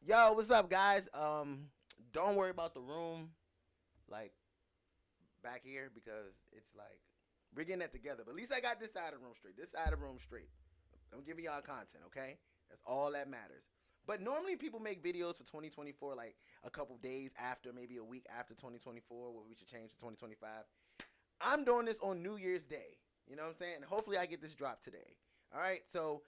Yo, what's up, guys? Don't worry about the room, like back here, because it's like we're getting that together. But at least I got this side of the room straight. This side of the room straight. I'm giving y'all content, okay? That's all that matters. But normally people make videos for 2024 like a couple days after, maybe a week after 2024, where we should change to 2025. I'm doing this on New Year's Day. You know what I'm saying? And hopefully I get this drop today. All right. So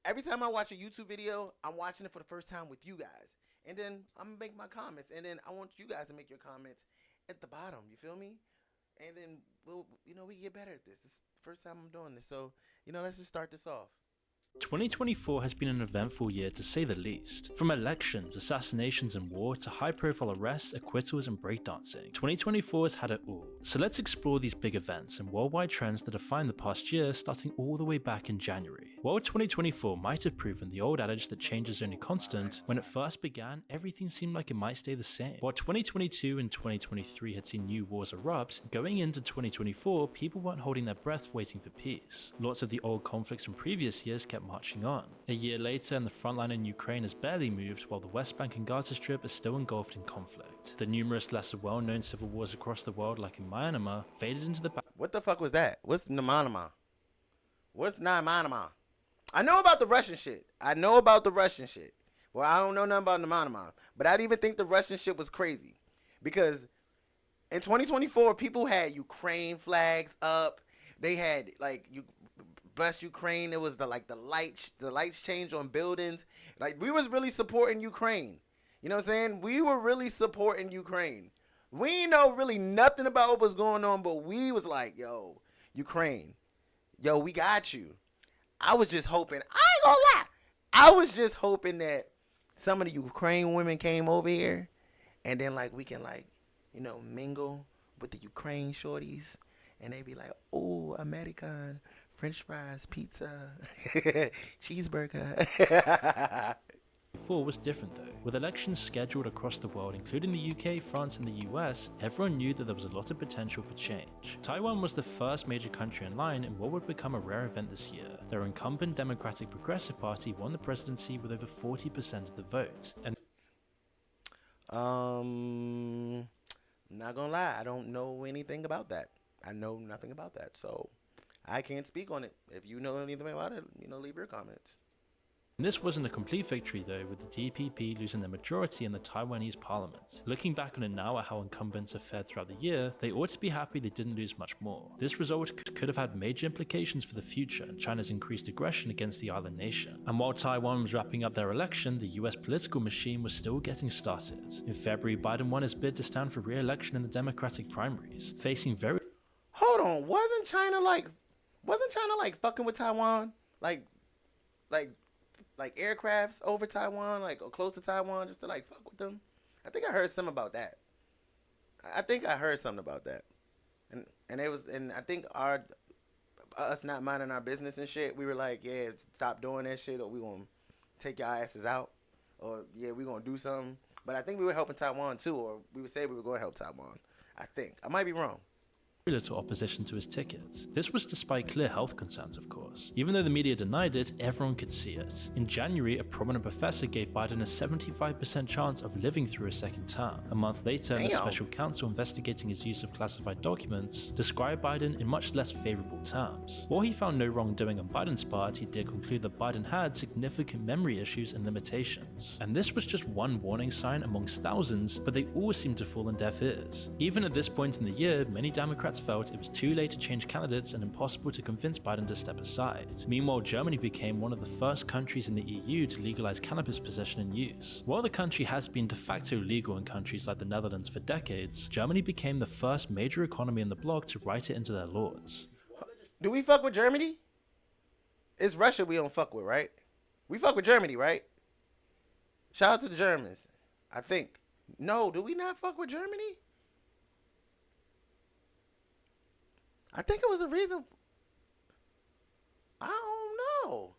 every time I watch a YouTube video, I'm watching it for the first time with you guys. And then I'm gonna make my comments. And then I want you guys to make your comments at the bottom. You feel me? And then we get better at this. It's the first time I'm doing this. So, let's just start this off. 2024 has been an eventful year to say the least. From elections, assassinations and war to high-profile arrests, acquittals and breakdancing, 2024 has had it all. So let's explore these big events and worldwide trends that defined the past year, starting all the way back in January. While 2024 might have proven the old adage that change is only constant, when it first began, everything seemed like it might stay the same. While 2022 and 2023 had seen new wars erupt, going into 2024, people weren't holding their breath waiting for peace. Lots of the old conflicts from previous years kept marching on. A year later, and the front line in Ukraine has barely moved, while the West Bank and Gaza Strip are still engulfed in conflict. The numerous lesser well-known civil wars across the world, like in Myanmar, faded into the back. What the fuck was that? What's Namanama? What's Namanama? I know about the Russian shit. Well, I don't know nothing about Namanama. But I didn't even think the Russian shit was crazy. Because in 2024, people had Ukraine flags up. They had like you bless Ukraine. It was the lights change on buildings. Like we was really supporting Ukraine. You know what I'm saying? We were really supporting Ukraine. We know really nothing about what was going on, but we was like, yo, Ukraine, yo, we got you. I was just hoping. I ain't gonna lie. I was just hoping that some of the Ukraine women came over here, and then like we can mingle with the Ukraine shorties, and they be like, oh, American, French fries, pizza, cheeseburger. 2024 was different though. With elections scheduled across the world, including the UK, France and the US, everyone knew that there was a lot of potential for change. Taiwan was the first major country in line in what would become a rare event this year. Their incumbent Democratic Progressive Party won the presidency with over 40% of the vote. And Not gonna lie, I don't know anything about that. I know nothing about that, so I can't speak on it. If you know anything about it, leave your comments. this wasn't a complete victory though, with the DPP losing their majority in the Taiwanese parliament. Looking back on it now at how incumbents have fared throughout the year, they ought to be happy they didn't lose much more. This result could have had major implications for the future and China's increased aggression against the island nation. And while Taiwan was wrapping up their election, the US political machine was still getting started. In February, Biden won his bid to stand for re-election in the Democratic primaries, facing very... Hold on, wasn't China like fucking with Taiwan? Like like aircrafts over Taiwan, like or close to Taiwan, just to like fuck with them. I think I heard something about that. I think I heard something about that, and I think our us not minding our business and shit. We were like, yeah, stop doing that shit, or we gonna take your asses out, or yeah, we gonna do something. But I think we were helping Taiwan too, or we would say we were going to help Taiwan. I think I might be wrong. little opposition to his ticket. This was despite clear health concerns, of course. Even though the media denied it, everyone could see it. In January, a prominent professor gave Biden a 75% chance of living through a second term. A month later, the special counsel investigating his use of classified documents described Biden in much less favorable terms. While he found no wrongdoing on Biden's part, he did conclude that Biden had significant memory issues and limitations. And this was just one warning sign amongst thousands, but they all seemed to fall on deaf ears. Even at this point in the year, many Democrats felt it was too late to change candidates and impossible to convince Biden to step aside. Meanwhile, Germany became one of the first countries in the EU to legalize cannabis possession and use. While the country has been de facto legal in countries like the Netherlands for decades, Germany became the first major economy in the bloc to write it into their laws. Do we fuck with Germany? It's Russia we don't fuck with, right? We fuck with Germany, right? Shout out to the Germans, I think. No, do we not fuck with Germany? I think it was a reason. I don't know.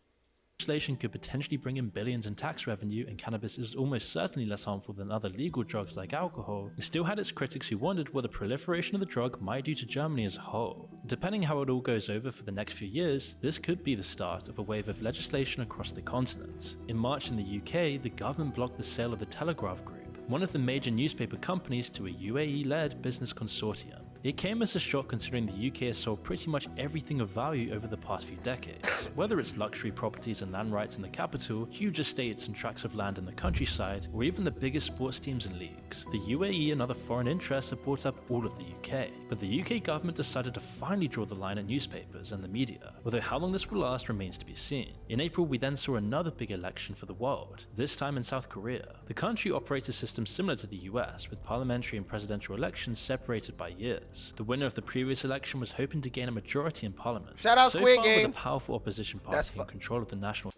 Legislation could potentially bring in billions in tax revenue, and cannabis is almost certainly less harmful than other legal drugs like alcohol, it still had its critics who wondered what the proliferation of the drug might do to Germany as a whole. Depending how it all goes over for the next few years, this could be the start of a wave of legislation across the continent. In March in the UK, the government blocked the sale of the Telegraph Group, one of the major newspaper companies, to a UAE-led business consortium. It came as a shock considering the UK has sold pretty much everything of value over the past few decades. Whether it's luxury properties and land rights in the capital, huge estates and tracts of land in the countryside, or even the biggest sports teams and leagues, the UAE and other foreign interests have bought up all of the UK. But the UK government decided to finally draw the line at newspapers and the media, although how long this will last remains to be seen. In April, we then saw another big election for the world, this time in South Korea. The country operates a system similar to the US, with parliamentary and presidential elections separated by years. The winner of the previous election was hoping to gain a majority in parliament. Shout out so Squid far, Games. with a powerful opposition party in control of the national.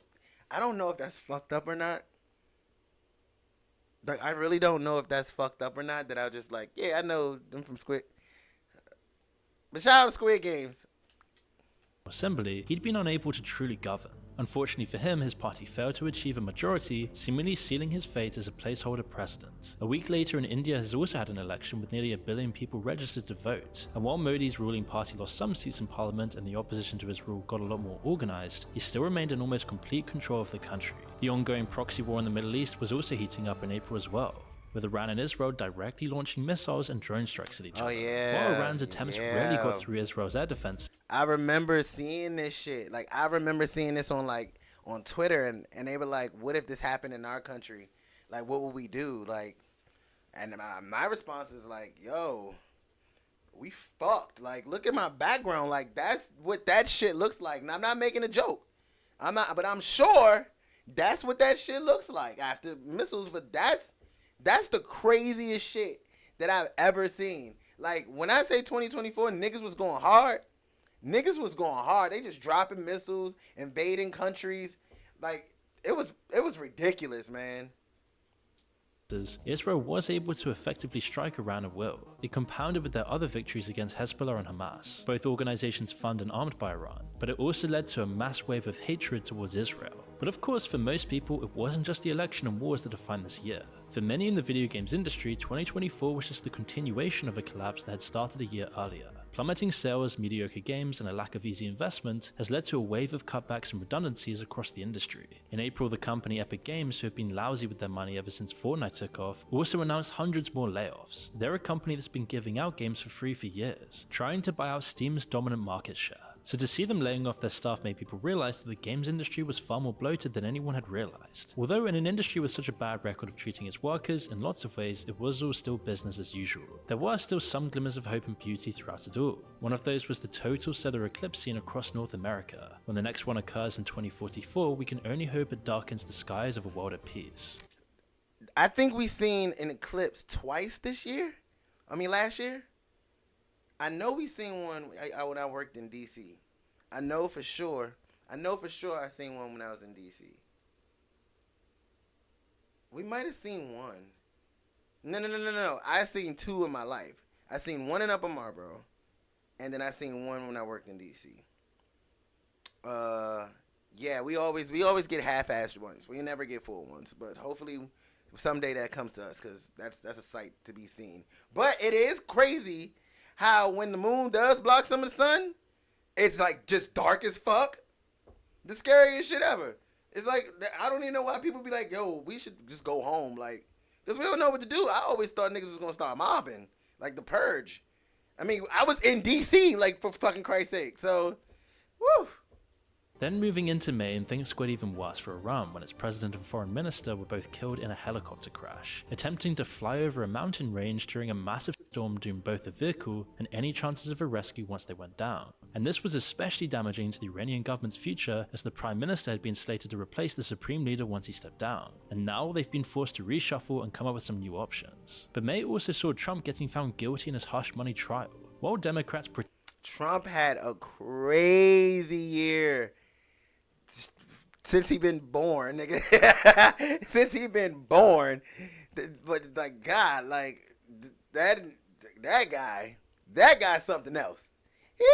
I don't know if that's fucked up or not. Like, I really don't know if that's fucked up or not. That I was just like, yeah, I know them from Squid. But shout out to Squid Games. Assembly, he'd been unable to truly govern. Unfortunately for him, his party failed to achieve a majority, seemingly sealing his fate as a placeholder president. A week later, in India has also had an election with nearly 1 billion people registered to vote, and while Modi's ruling party lost some seats in parliament and the opposition to his rule got a lot more organized, he still remained in almost complete control of the country. The ongoing proxy war in the Middle East was also heating up in April as well, with Iran and Israel directly launching missiles and drone strikes at each other. While Iran's attempts rarely got through Israel's air defense. I remember seeing this shit. Like, I remember seeing this on Twitter, and they were like, what if this happened in our country? Like, what would we do? Like, and my response is like, yo, we fucked. Like, look at my background. Like, that's what that shit looks like. And I'm not making a joke. But I'm sure that's what that shit looks like after missiles. But that's the craziest shit that I've ever seen. Like, when I say 2024, niggas was going hard. Niggas was going hard. They just dropping missiles, invading countries. Like, it was ridiculous, man. Israel was able to effectively strike Iran at will. It compounded with their other victories against Hezbollah and Hamas, both organizations funded and armed by Iran, but it also led to a mass wave of hatred towards Israel. But of course, for most people, it wasn't just the election and wars that defined this year. For many in the video games industry, 2024 was just the continuation of a collapse that had started a year earlier. Plummeting sales, mediocre games, and a lack of easy investment has led to a wave of cutbacks and redundancies across the industry. In April, the company Epic Games, who have been lousy with their money ever since Fortnite took off, also announced hundreds more layoffs. They're a company that's been giving out games for free for years, trying to buy out Steam's dominant market share. So to see them laying off their staff made people realize that the games industry was far more bloated than anyone had realized. Although in an industry with such a bad record of treating its workers, in lots of ways it was all still business as usual. There were still some glimmers of hope and beauty throughout it all. One of those was the total solar eclipse seen across North America. When the next one occurs in 2044, we can only hope it darkens the skies of a world at peace. I think we seen an eclipse twice this year. Last year. I know we seen one when I worked in DC. I know for sure I seen one when I was in DC. We might have seen one. No. I seen two in my life. I seen one in Upper Marlboro, and then I seen one when I worked in DC. Yeah, we always get half-assed ones. We never get full ones, but hopefully someday that comes to us, because that's a sight to be seen. But it is crazy how when the moon does block some of the sun, it's like just dark as fuck. The scariest shit ever. It's like, I don't even know why people be like, yo, we should just go home. Like, because we don't know what to do. I always thought niggas was going to start mobbing. Like the Purge. I was in D.C., like, for fucking Christ's sake. So, woo. Then moving into May, and things got even worse for Iran when its president and foreign minister were both killed in a helicopter crash, attempting to fly over a mountain range during a massive storm doomed both the vehicle and any chances of a rescue once they went down. And this was especially damaging to the Iranian government's future, as the prime minister had been slated to replace the supreme leader once he stepped down, and now they've been forced to reshuffle and come up with some new options. But May also saw Trump getting found guilty in his hush money trial, while Democrats Trump had a crazy year. Since he been born, nigga. Since he been born. But, like, God, like, that guy's something else. He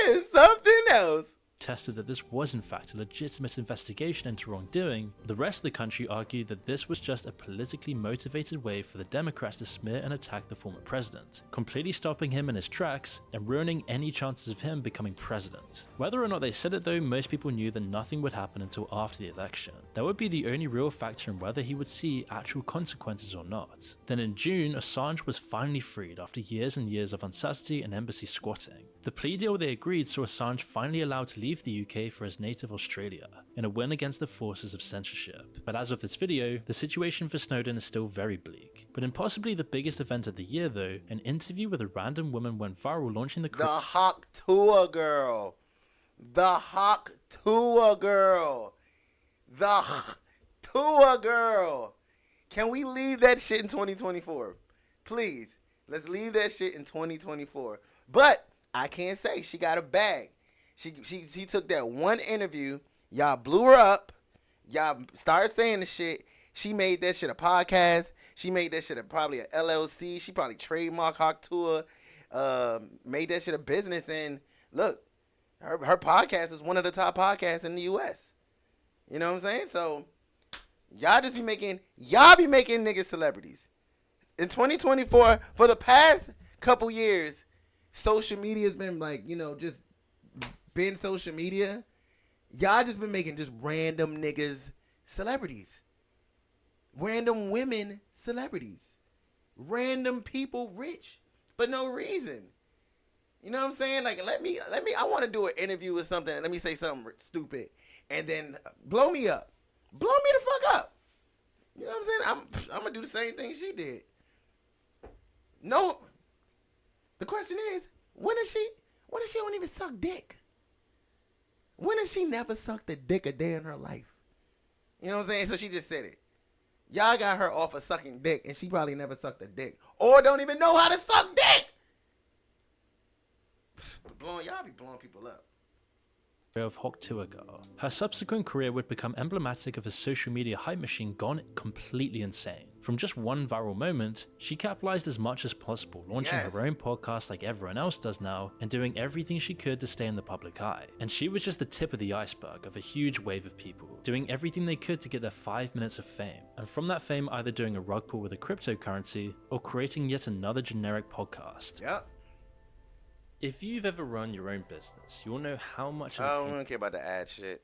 is something else. protested that this was in fact a legitimate investigation into wrongdoing, the rest of the country argued that this was just a politically motivated way for the Democrats to smear and attack the former president, completely stopping him in his tracks and ruining any chances of him becoming president. Whether or not they said it though, most people knew that nothing would happen until after the election. That would be the only real factor in whether he would see actual consequences or not. Then in June, Assange was finally freed after years and years of uncertainty and embassy squatting. The plea deal they agreed saw Assange finally allowed to leave the UK for his native Australia, in a win against the forces of censorship. But as of this video, the situation for Snowden is still very bleak. But in possibly the biggest event of the year though, an interview with a random woman went viral launching the Hawk Tuah girl. The Hawk Tuah girl. The Tuah girl. Can we leave that shit in 2024? Please. Let's leave that shit in 2024. But I can't say she got a bag. She took that one interview. Y'all blew her up. Y'all started saying the shit. She made that shit a podcast. She made that shit probably a LLC. She probably trademarked Hawk Tuah. Made that shit a business. And look, her podcast is one of the top podcasts in the U.S. You know what I'm saying? So y'all be making niggas celebrities. In 2024, for the past couple years, social media has been like, just been social media. Y'all just been making just random niggas celebrities. Random women celebrities. Random people rich for no reason. You know what I'm saying? Like, I want to do an interview with something. Let me say something stupid. And then blow me up. Blow me the fuck up. You know what I'm saying? I'm going to do the same thing she did. No. The question is, when is she don't even suck dick? When has she never sucked a dick a day in her life? You know what I'm saying? So she just said it. Y'all got her off of sucking dick, and she probably never sucked a dick. Or don't even know how to suck dick. Y'all be blowing people up. Of Hawk Tuah girl. Her subsequent career would become emblematic of a social media hype machine gone completely insane. From just one viral moment, she capitalized as much as possible, launching her own podcast like everyone else does now, and doing everything she could to stay in the public eye. And she was just the tip of the iceberg of a huge wave of people, doing everything they could to get their 5 minutes of fame. And from that fame, either doing a rug pull with a cryptocurrency, or creating yet another generic podcast. Yep. If you've ever run your own business, you'll know how much I don't care about the ad shit.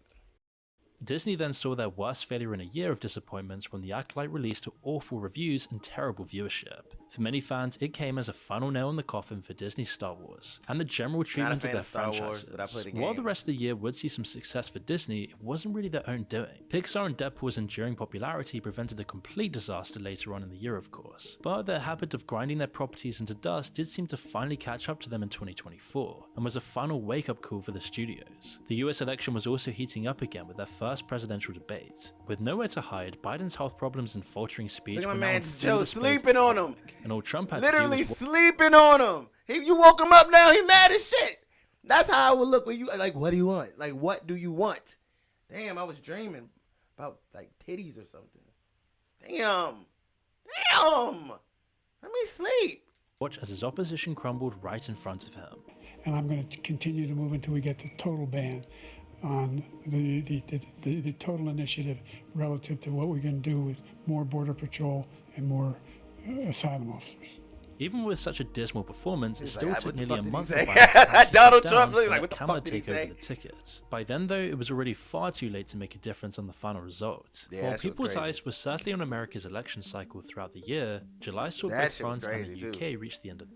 Disney then saw their worst failure in a year of disappointments when The Acolyte released awful reviews and terrible viewership. For many fans, it came as a final nail in the coffin for Disney's Star Wars, and the general treatment of their franchises. While the rest of the year would see some success for Disney, it wasn't really their own doing. Pixar and Deadpool's enduring popularity prevented a complete disaster later on in the year, of course, but their habit of grinding their properties into dust did seem to finally catch up to them in 2024, and was a final wake-up call for the studios. The US election was also heating up again with their first presidential debate. With nowhere to hide, Biden's health problems and faltering speech Look at were my now man Joe sleeping on him. And all Trump had literally to do was sleeping on him. You woke him up now, he mad as shit. That's how I would look when you like, what do you want? Like, what do you want? Damn, I was dreaming about like titties or something. Damn. Let me sleep. watch as his opposition crumbled right in front of him. And I'm going to continue to move until we get the total ban on the total initiative relative to what we're going to do with more Border Patrol and more asylum officers. Even with such a dismal performance, it still like, took what the nearly a fuck month did for he Biden say? to actually Donald sit Trump down looked like, and what the Kamala fuck did he take over say? the tickets. By then, though, it was already far too late to make a difference on the final result. Yeah, While that shit was people's crazy. eyes were certainly on America's election cycle throughout the year, July saw That both shit was France and crazy, the too. UK reach the end of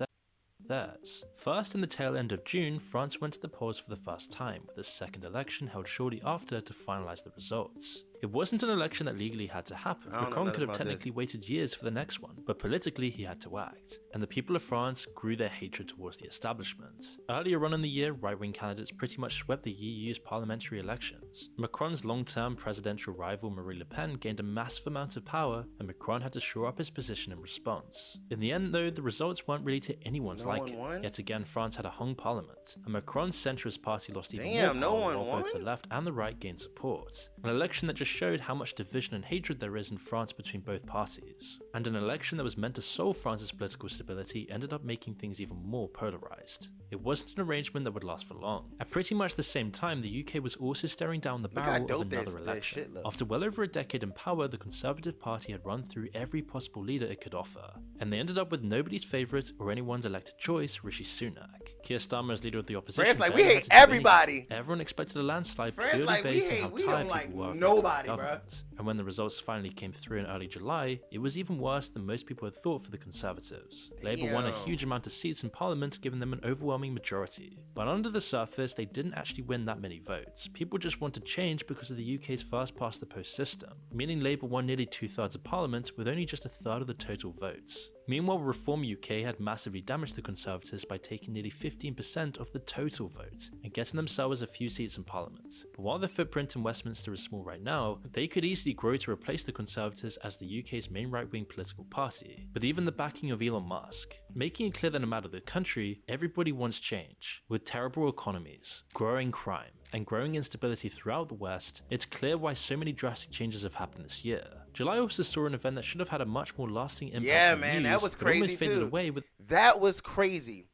theirs. First, in the tail end of June, France went to the polls for the first time, with a second election held shortly after to finalise the results. It wasn't an election that legally had to happen. I don't know Macron nothing could have about technically waited years for the next one, but politically he had to act, and the people of France grew their hatred towards the establishment. Earlier on in the year, right-wing candidates pretty much swept the EU's parliamentary elections. Macron's long-term presidential rival Marine Le Pen gained a massive amount of power, and Macron had to shore up his position in response. In the end though, the results weren't really to anyone's No one liking. won? Yet again, France had a hung parliament, and Macron's centrist party lost even Damn, more no power one while both won? the left and the right gained support. An election that just showed how much division and hatred there is in France between both parties. And an election that was meant to solve France's political stability ended up making things even more polarized. It wasn't an arrangement that would last for long. At pretty much the same time, the UK was also staring down the barrel of another election. After well over a decade in power, the Conservative Party had run through every possible leader it could offer, and they ended up with nobody's favourite or anyone's elected choice, Rishi Sunak. Keir Starmer as leader of the opposition. France, like, we hate everybody. Everyone expected a landslide France, purely like, based on how tired like people were of nobody, the bro. government. And when the results finally came through in early July, it was even worse than most people had thought for the Conservatives. Labour won a huge amount of seats in Parliament, giving them an overwhelming majority. But under the surface, they didn't actually win that many votes. People just wanted change because of the UK's first past the post system, meaning Labour won nearly 2/3 of Parliament with only just 1/3 of the total votes. Meanwhile, Reform UK had massively damaged the Conservatives by taking nearly 15% of the total vote and getting themselves a few seats in Parliament. But while their footprint in Westminster is small right now, they could easily grow to replace the Conservatives as the UK's main right-wing political party, with even the backing of Elon Musk, making it clear that no matter the country, everybody wants change. With terrible economies, growing crime, and growing instability throughout the West, it's clear why so many drastic changes have happened this year. July also saw an event that should have had a much more lasting impact. Yeah, on man, news, that was but almost crazy faded too. away with That was crazy.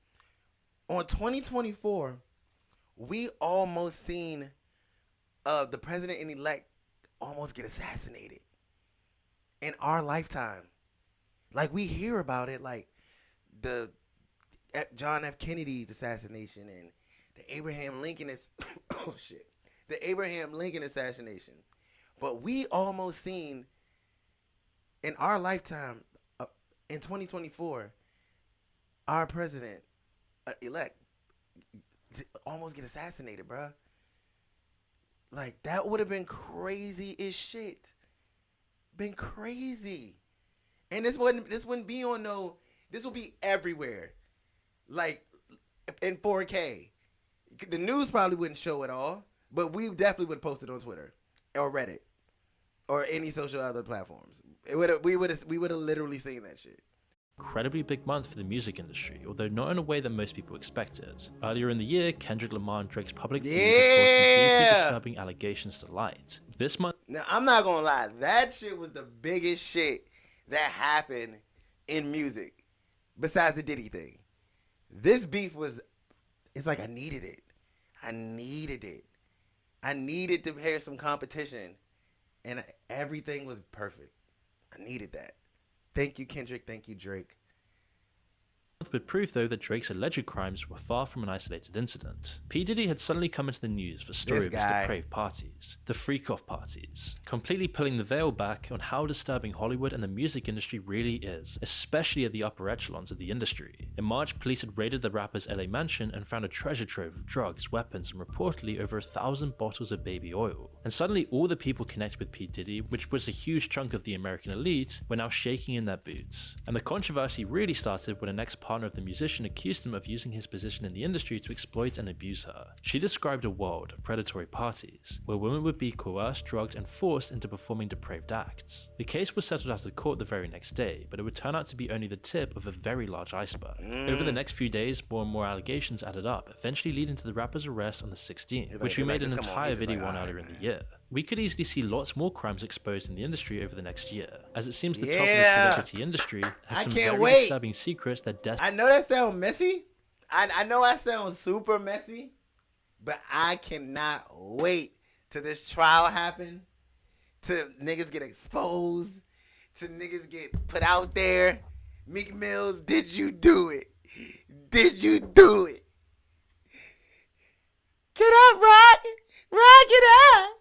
On 2024, we almost seen the president-elect almost get assassinated in our lifetime. Like, we hear about it, like the John F. Kennedy's assassination and the Abraham Lincoln the Abraham Lincoln assassination. But we almost seen in our lifetime, in 2024, our president elect almost get assassinated, bruh. Like, that would have been crazy as shit. Been crazy. And this wouldn't be on no, this will be everywhere. Like, in 4K. The news probably wouldn't show it all, but we definitely would post it on Twitter or Reddit or any social other platforms. We would have literally seen that shit. Incredibly big month for the music industry, although not in a way that most people expected. Earlier in the year, Kendrick Lamar and Drake's public feud brought some deeply disturbing allegations to light. This month, now, I'm not gonna lie, that shit was the biggest shit that happened in music, besides the Diddy thing. This beef it's like I needed it. I needed to hear some competition, and everything was perfect. I needed that. Thank you, Kendrick. Thank you, Drake. with proof though that Drake's alleged crimes were far from an isolated incident. P. Diddy had suddenly come into the news for story of his depraved parties, the freak-off parties, completely pulling the veil back on how disturbing Hollywood and the music industry really is, especially at the upper echelons of the industry. In March, police had raided the rapper's LA mansion and found a treasure trove of drugs, weapons, and reportedly over 1,000 bottles of baby oil. And suddenly all the people connected with P. Diddy, which was a huge chunk of the American elite, were now shaking in their boots. And the controversy really started when an ex-partner of the musician accused him of using his position in the industry to exploit and abuse her. She described a world of predatory parties, where women would be coerced, drugged, and forced into performing depraved acts. The case was settled out of court the very next day, but it would turn out to be only the tip of a very large iceberg. Over the next few days, more and more allegations added up, eventually leading to the rapper's arrest on the 16th, which we made an entire video on earlier in the year. We could easily see lots more crimes exposed in the industry over the next year, as it seems the top of the celebrity industry has some very disturbing secrets that I know that sounds messy. I know that sounds super messy, but I cannot wait till this trial happen, till niggas get exposed, till niggas get put out there. Meek Mills, did you do it? Did you do it? Get up, Rock! Rock it up!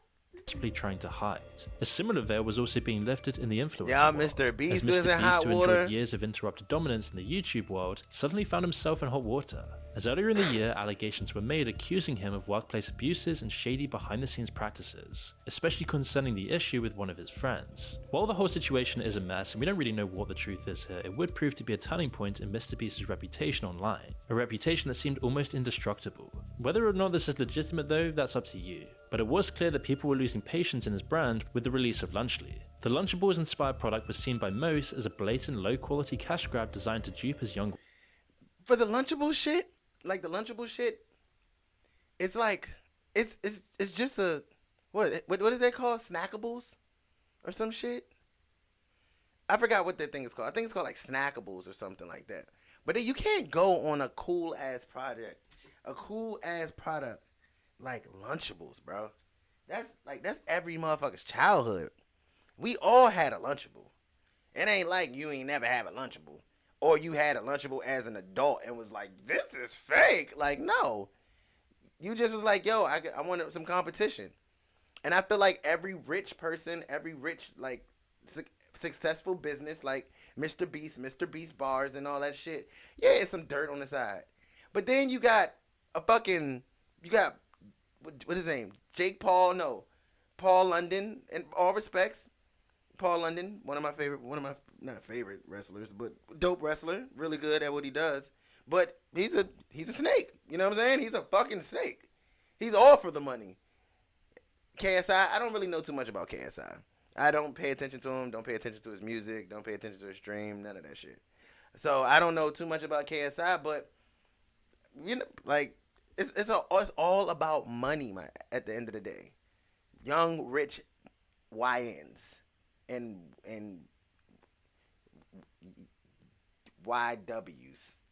trying to hide. A similar veil was also being lifted in the influencer Yeah, world, Mr. Beast as was Mr. in Beast, hot who water. enjoyed years of interrupted dominance in the YouTube world, suddenly found himself in hot water. As earlier in the year, allegations were made accusing him of workplace abuses and shady behind-the-scenes practices, especially concerning the issue with one of his friends. While the whole situation is a mess and we don't really know what the truth is here, it would prove to be a turning point in Mr. Beast's reputation online, a reputation that seemed almost indestructible. Whether or not this is legitimate though, that's up to you. But it was clear that people were losing patience in his brand with the release of Lunchly. The Lunchables inspired product was seen by most as a blatant low-quality cash grab designed to dupe his young. For the Lunchable shit, like the Lunchable shit, it's like it's just a what is that called? Snackables or some shit? I forgot what that thing is called. I think it's called like Snackables or something like that. But then you can't go on a cool ass product like Lunchables, bro. That's every motherfucker's childhood. We all had a Lunchable. It ain't like you ain't never had a Lunchable, or you had a Lunchable as an adult and was like, this is fake. Like, no, you just was like, yo, I want some competition. And I feel like every rich person, every rich like successful business like Mr. Beast bars and all that shit, yeah, it's some dirt on the side. But then you got what is his name? Paul London, in all respects. Paul London, one of my not favorite wrestlers, but dope wrestler, really good at what he does. But he's a snake. You know what I'm saying? He's a fucking snake. He's all for the money. KSI, I don't really know too much about KSI. I don't pay attention to him. Don't pay attention to his music. Don't pay attention to his stream. None of that shit. So I don't know too much about KSI, but you know, like it's all about money, man. At the end of the day, young rich YNs and YWs.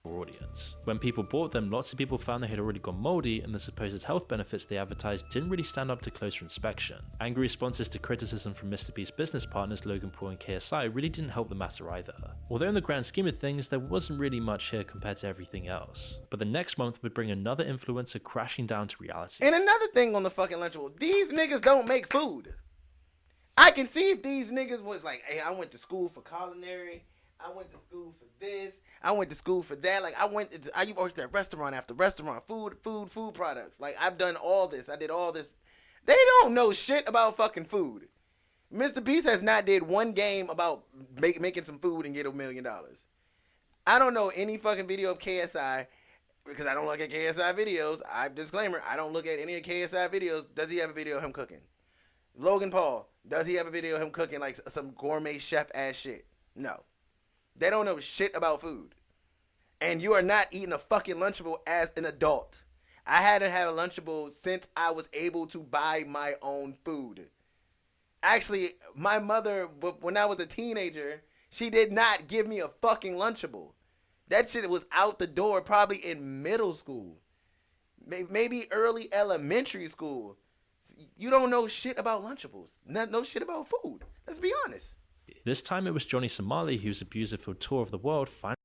Audience. When people bought them, lots of people found they had already gone moldy, and the supposed health benefits they advertised didn't really stand up to closer inspection. Angry responses to criticism from Mr. Beast's business partners Logan Paul and KSI really didn't help the matter either. Although in the grand scheme of things, there wasn't really much here compared to everything else. But the next month would bring another influencer crashing down to reality. And another thing on the fucking Lunchable, these niggas don't make food. I can see if these niggas was like, hey, I went to school for culinary, I went to school for this, I went to school for that. Like I worked at restaurant after restaurant, food products. Like I've done all this. I did all this. They don't know shit about fucking food. Mr. Beast has not did one game about making some food and get $1 million. I don't know any fucking video of KSI because I don't look at KSI videos. Disclaimer, I don't look at any of KSI videos. Does he have a video of him cooking? Logan Paul, does he have a video of him cooking like some gourmet chef ass shit? No. They don't know shit about food. And you are not eating a fucking Lunchable as an adult. I hadn't had a Lunchable since I was able to buy my own food. Actually, my mother, when I was a teenager, she did not give me a fucking Lunchable. That shit was out the door probably in middle school. Maybe early elementary school. You don't know shit about Lunchables. No shit about food. Let's be honest. This time it was Johnny Somali whose abuser-filled tour of the world finally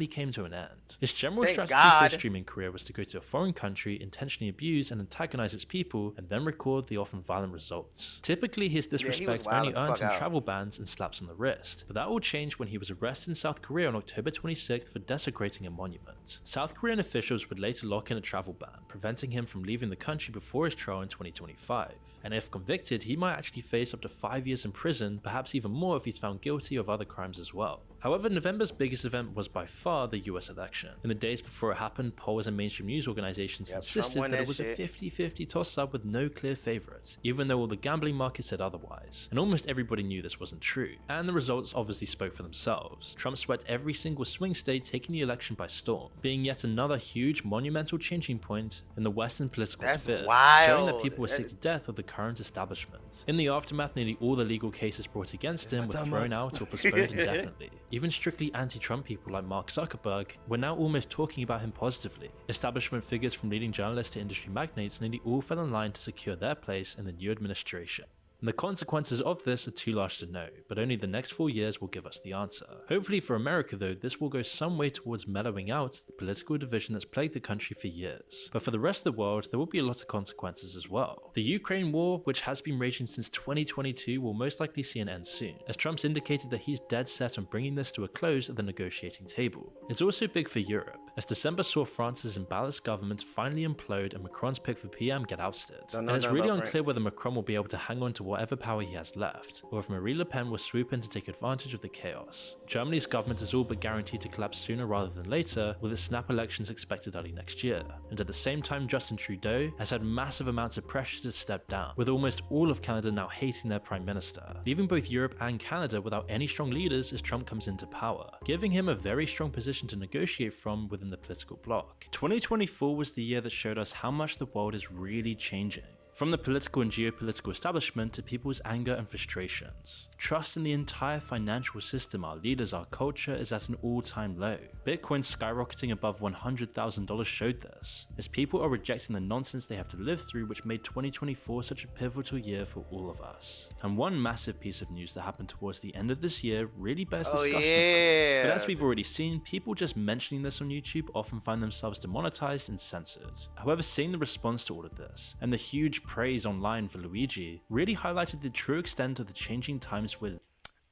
came to an end. His general strategy for his streaming career was to go to a foreign country, intentionally abuse and antagonize its people, and then record the often violent results. Typically, his disrespect only earned him travel bans and slaps on the wrist, but that all changed when he was arrested in South Korea on October 26th for desecrating a monument. South Korean officials would later lock in a travel ban, preventing him from leaving the country before his trial in 2025. And if convicted, he might actually face up to 5 years in prison, perhaps even more if he's found guilty of other crimes as well. However, November's biggest event was by far the US election. In the days before it happened, polls and mainstream news organizations insisted that it was a 50-50 toss-up with no clear favorites, even though all the gambling markets said otherwise. And almost everybody knew this wasn't true. And the results obviously spoke for themselves. Trump swept every single swing state, taking the election by storm, being yet another huge monumental changing point in the Western political sphere, showing that people were sick to death of the current establishment. In the aftermath, nearly all the legal cases brought against him were thrown out or postponed indefinitely. Even strictly anti-Trump people like Mark Zuckerberg were now almost talking about him positively. Establishment figures from leading journalists to industry magnates nearly all fell in line to secure their place in the new administration. And the consequences of this are too large to know, but only the next 4 years will give us the answer. Hopefully for America though, this will go some way towards mellowing out the political division that's plagued the country for years. But for the rest of the world, there will be a lot of consequences as well. The Ukraine war, which has been raging since 2022, will most likely see an end soon, as Trump's indicated that he's dead set on bringing this to a close at the negotiating table. It's also big for Europe, as December saw France's imbalanced government finally implode and Macron's pick for PM get ousted. And it's really unclear whether Macron will be able to hang on to whatever power he has left, or if Marine Le Pen will swoop in to take advantage of the chaos. Germany's government is all but guaranteed to collapse sooner rather than later, with its snap elections expected early next year. And at the same time, Justin Trudeau has had massive amounts of pressure to step down, with almost all of Canada now hating their Prime Minister, leaving both Europe and Canada without any strong leaders as Trump comes into power, giving him a very strong position to negotiate from within the political bloc. 2024 was the year that showed us how much the world is really changing. From the political and geopolitical establishment to people's anger and frustrations. Trust in the entire financial system, our leaders, our culture is at an all-time low. Bitcoin skyrocketing above $100,000 showed this, as people are rejecting the nonsense they have to live through, which made 2024 such a pivotal year for all of us. And one massive piece of news that happened towards the end of this year really bears discussion, of course. But as we've already seen, people just mentioning this on YouTube often find themselves demonetized and censored. However, seeing the response to all of this, and the huge praise online for Luigi, really highlighted the true extent of the changing times with.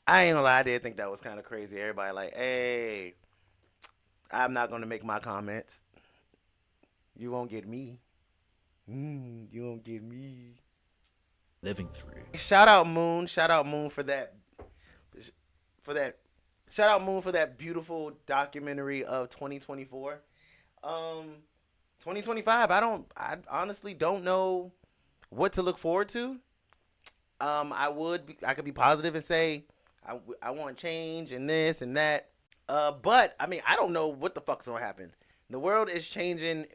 I ain't gonna lie, I did think that was kind of crazy. Everybody like, hey, I'm not gonna make my comments. You won't get me. You won't get me. Living through. Shout out Moon for that. Shout out Moon for that beautiful documentary of 2024. 2025. I honestly don't know what to look forward to. I could be positive and say I want change and this and that. But I mean, I don't know what the fuck's gonna happen. The world is changing,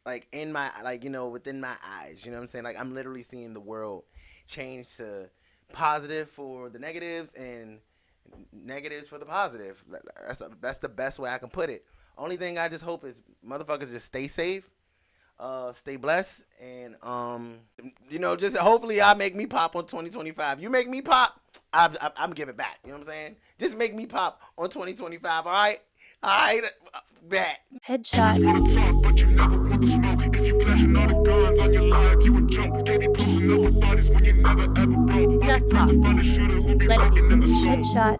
like within my eyes. You know what I'm saying? Like I'm literally seeing the world change to positive for the negatives and negatives for the positive. That's the best way I can put it. Only thing I just hope is motherfuckers just stay safe. Stay blessed, and just hopefully I make me pop on 2025. You make me pop, I'm giving back. You know what I'm saying? Just make me pop on 2025. All right, bet. Headshot. Enough talk. Let it be finished. Headshot.